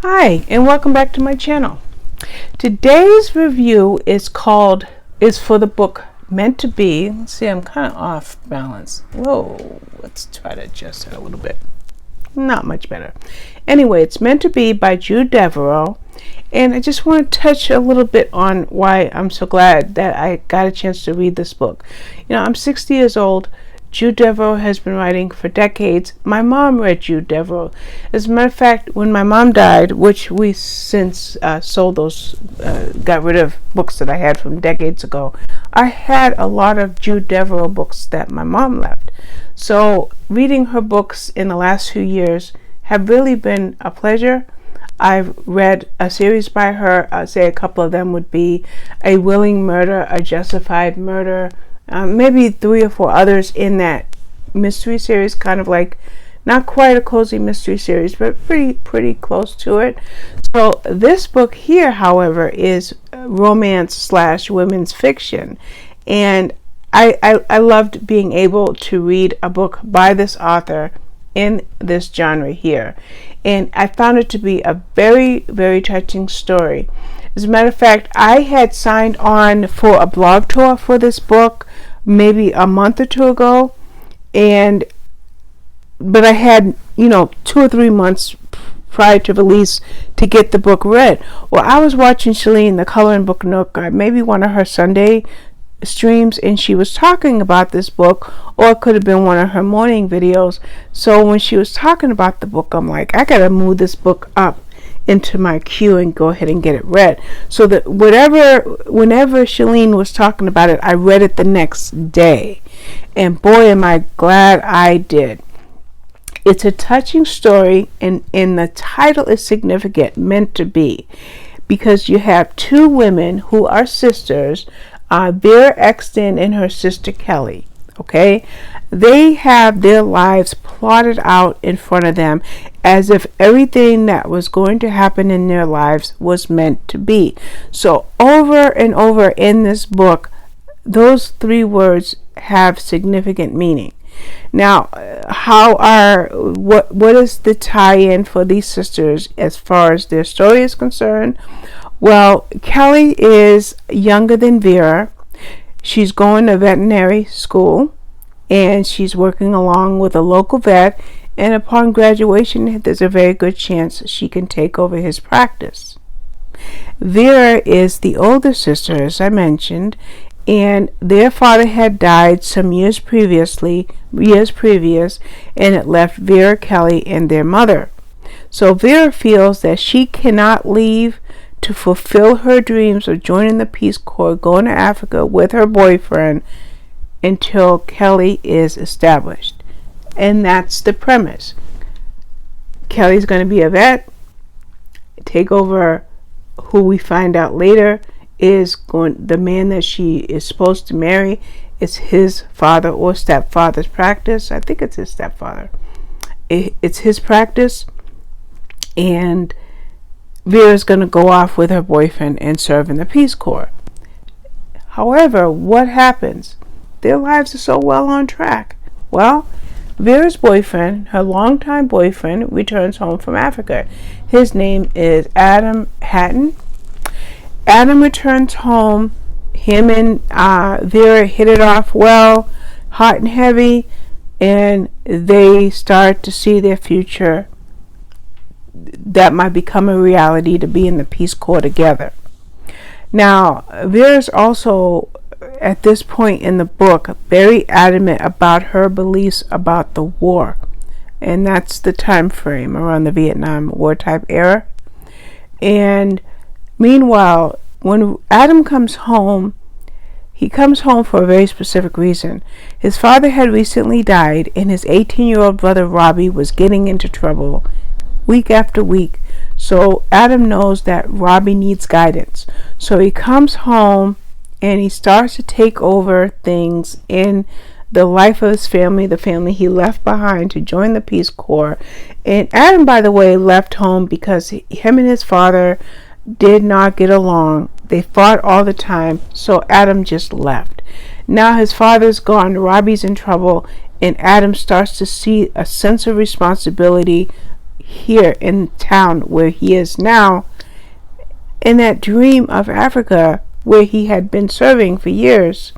Hi, and welcome back to my channel. Today's review is for the book Meant to Be. Let's see, I'm kind of off balance. Whoa, let's try to adjust it a little bit. Not much better. Anyway, it's Meant to Be by Jude Deveraux, and I just want to touch a little bit on why I'm so glad that I got a chance to read this book. You know, I'm 60 years old. Jude Deveraux has been writing for decades. My mom read Jude Deveraux. As a matter of fact, when my mom died, which we since sold those, got rid of books that I had from decades ago, I had a lot of Jude Deveraux books that my mom left. So reading her books in the last few years have really been a pleasure. I've read a series by her. I'd say a couple of them would be A Willing Murder, A Justified Murder, maybe 3 or 4 others in that mystery series, kind of like not quite a cozy mystery series, but pretty close to it. So this book here, however, is romance / women's fiction, and I loved being able to read a book by this author in this genre here, and I found it to be a very touching story. As a matter of fact, I had signed on for a blog tour for this book maybe a month or 2 ago, but I had 2 or 3 months prior to release to get the book read. Well, I was watching Shalene, the Coloring Book Nook, maybe one of her Sunday streams, and she was talking about this book, or it could have been one of her morning videos. So when she was talking about the book, I'm like, I gotta move this book up into my queue and go ahead and get it read, so that whenever Shalene was talking about it, I read it the next day, and boy am I glad I did. It's a touching story, and the title is significant, Meant to Be, because you have 2 women who are sisters, Vera Exton and her sister Kelly. Okay, they have their lives plotted out in front of them as if everything that was going to happen in their lives was meant to be. So over and over in this book, those 3 words have significant meaning. Now, what is the tie-in for these sisters as far as their story is concerned? Well, Kelly is younger than Vera. She's going to veterinary school, and she's working along with a local vet, and upon graduation, there's a very good chance she can take over his practice. Vera is the older sister, as I mentioned, and their father had died some years previous, and it left Vera, Kelly, and their mother. So Vera feels that she cannot leave to fulfill her dreams of joining the Peace Corps, going to Africa with her boyfriend, until Kelly is established. And that's the premise. Kelly's going to be a vet, take over who we find out later the man that she is supposed to marry is his father or stepfather's practice. I think it's his stepfather. It's his practice, and Vera's going to go off with her boyfriend and serve in the Peace Corps. However, what happens? Their lives are so well on track. Well, Vera's boyfriend, her longtime boyfriend, returns home from Africa. His name is Adam Hatton. Adam returns home. Him and Vera hit it off well, hot and heavy, and they start to see their future that might become a reality, to be in the Peace Corps together. Now, Vera's also, at this point in the book, very adamant about her beliefs about the war, and that's the time frame around the Vietnam War type era. And meanwhile, when Adam comes home, he comes home for a very specific reason. His father had recently died, and his 18-year-old brother Robbie was getting into trouble week after week. So Adam knows that Robbie needs guidance. So he comes home and he starts to take over things in the life of his family, the family he left behind to join the Peace Corps. And Adam, by the way, left home because him and his father did not get along. They fought all the time, so Adam just left. Now his father's gone, Robbie's in trouble, and Adam starts to see a sense of responsibility here in town where he is now, in that dream of Africa where he had been serving for years,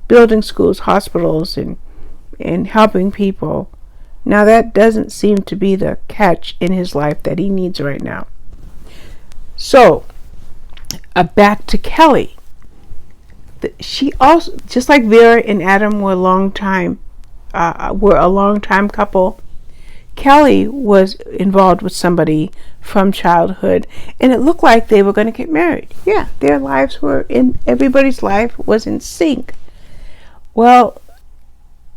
building schools, hospitals, and helping people. Now that doesn't seem to be the catch in his life that he needs right now. So, back to Kelly. She also, just like Vera and Adam were a long time couple, Kelly was involved with somebody from childhood, and it looked like they were going to get married. Yeah, their lives were everybody's life was in sync. Well,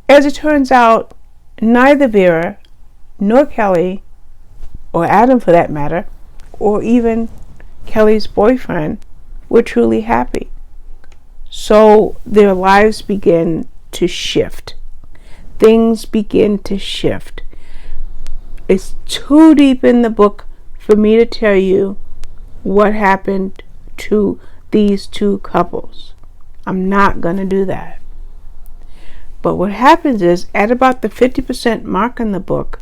as it turns out, neither Vera nor Kelly, or Adam for that matter, or even Kelly's boyfriend, were truly happy. So their lives begin to shift. Things begin to shift. It's too deep in the book for me to tell you what happened to these two couples. I'm not going to do that. But what happens is, at about the 50% mark in the book,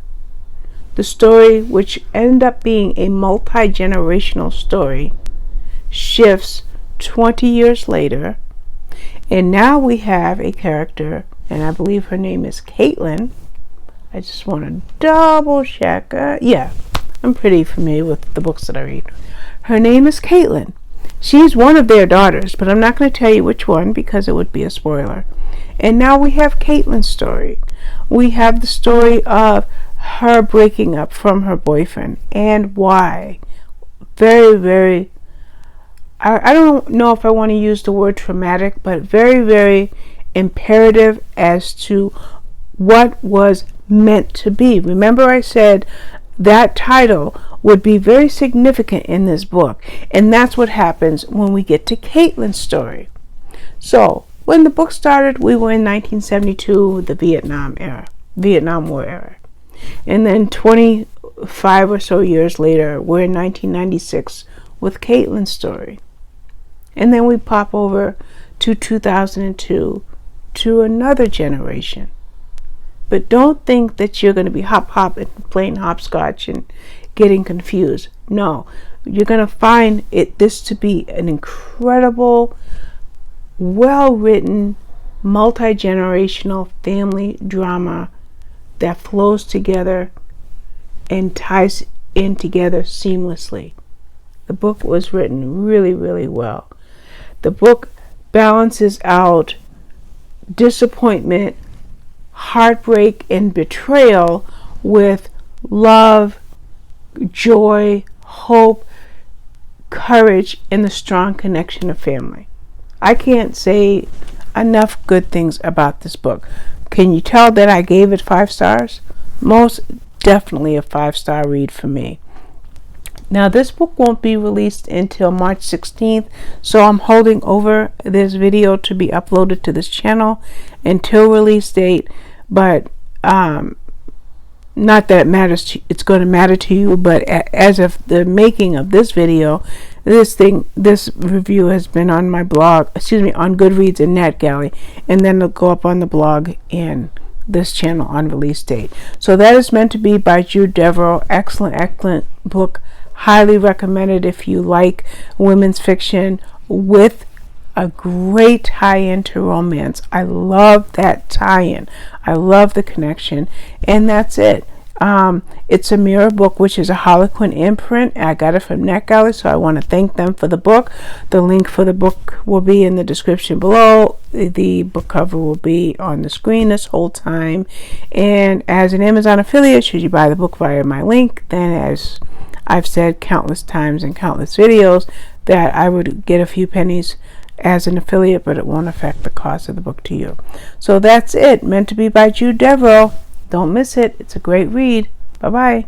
the story, which ended up being a multi-generational story, shifts 20 years later, and now we have a character, and I believe her name is Caitlin. I just want to double check. Yeah, I'm pretty familiar with the books that I read. Her name is Caitlin. She's one of their daughters, but I'm not going to tell you which one because it would be a spoiler. And now we have Caitlin's story. We have the story of her breaking up from her boyfriend and why. Very, very, I don't know if I want to use the word traumatic, but very, very imperative as to what was meant to be. Remember, I said that title would be very significant in this book, and that's what happens when we get to Caitlin's story. So when the book started, we were in 1972, the Vietnam War era, and then 25 or so years later, we're in 1996 with Caitlin's story, and then we pop over to 2002 to another generation. But don't think that you're going to be hop and playing hopscotch and getting confused. No, you're going to find this to be an incredible, well-written, multi-generational family drama that flows together and ties in together seamlessly. The book was written really, really well. The book balances out disappointment, heartbreak, and betrayal with love, joy, hope, courage, and the strong connection of family. I can't say enough good things about this book. Can you tell that I gave it 5 stars? Most definitely a 5-star read for me. Now, this book won't be released until March 16th, so I'm holding over this video to be uploaded to this channel until release date. But not that it matters. It's going to matter to you. But as of the making of this video, this review has been on my blog. On Goodreads and NetGalley, and then it'll go up on the blog and this channel on release date. So that is meant to be by Jude Deveraux. Excellent book. Highly recommended if you like women's fiction with a great tie-in to romance. I love that tie-in. I love the connection, and that's it. It's a Mirror book, which is a Harlequin imprint. I got it from NetGalley, so I want to thank them for the book. The link for the book will be in the description below. The book cover will be on the screen this whole time. And as an Amazon affiliate, should you buy the book via my link, then as I've said countless times in countless videos, that I would get a few pennies as an affiliate, but it won't affect the cost of the book to you. So that's it. Meant to be by Jude Deveraux. Don't miss it. It's a great read. Bye-bye.